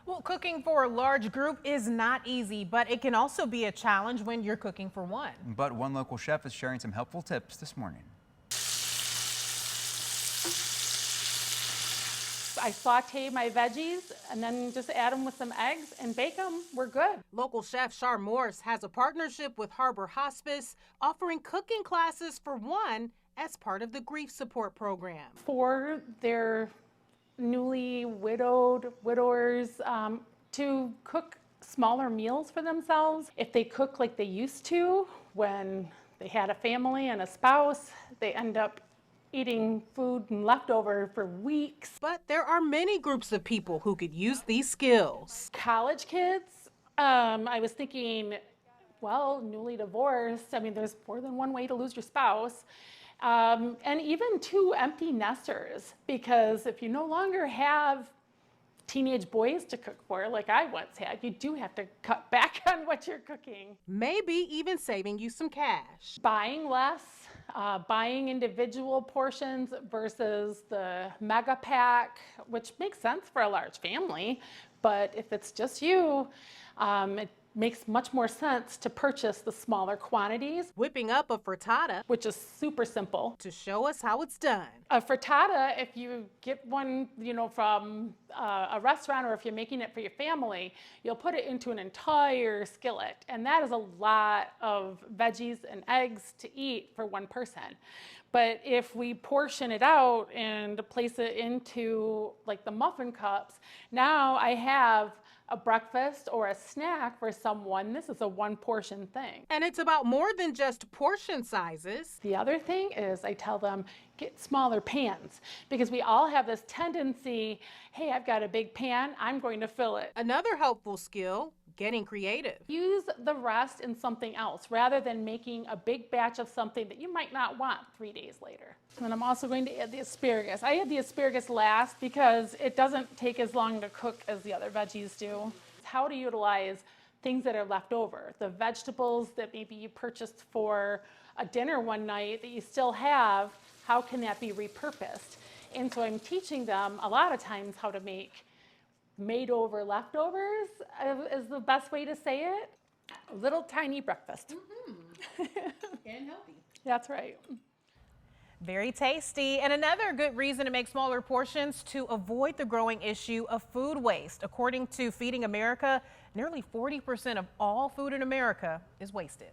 Well, cooking for a large group is not easy, but it can also be a challenge when you're cooking for one. But one local chef is sharing some helpful tips this morning. I saute my veggies and then just add them with some eggs and bake them. We're good. Local chef Char Morse has a partnership with Harbor Hospice, offering cooking classes for one as part of the grief support program. For their newly widowers to cook smaller meals for themselves. If they cook like they used to when they had a family and a spouse, they end up eating food and leftover for weeks. But there are many groups of people who could use these skills. College kids, I was thinking, well, newly divorced, I mean, there's more than one way to lose your spouse. And even two empty nesters, because if you no longer have teenage boys to cook for, like I once had, you do have to cut back on what you're cooking. Maybe even saving you some cash. Buying less, buying individual portions versus the mega pack, which makes sense for a large family. But if it's just you, it makes much more sense to purchase the smaller quantities. Whipping up a frittata, Which is super simple. to show us how it's done. A frittata, if you get one, from a restaurant or if you're making it for your family, you'll put it into an entire skillet. And that is a lot of veggies and eggs to eat for one person. But if we portion it out and place it into like the muffin cups, now I have a breakfast or a snack for someone. This is a one portion thing. And it's about more than just portion sizes. The other thing is I tell them, get smaller pans, because we all have this tendency, hey, I've got a big pan, I'm going to fill it. Another helpful skill, getting creative. Use the rest in something else rather than making a big batch of something that you might not want 3 days later. And I'm also going to add the asparagus. I add the asparagus last because it doesn't take as long to cook as the other veggies do. How to utilize things that are left over. The vegetables that maybe you purchased for a dinner one night that you still have, how can that be repurposed? And so I'm teaching them a lot of times how to make made over leftovers is the best way to say it. A little tiny breakfast. And healthy. That's right. Very tasty. And another good reason to make smaller portions, to avoid the growing issue of food waste. According to Feeding America, nearly 40% of all food in America is wasted.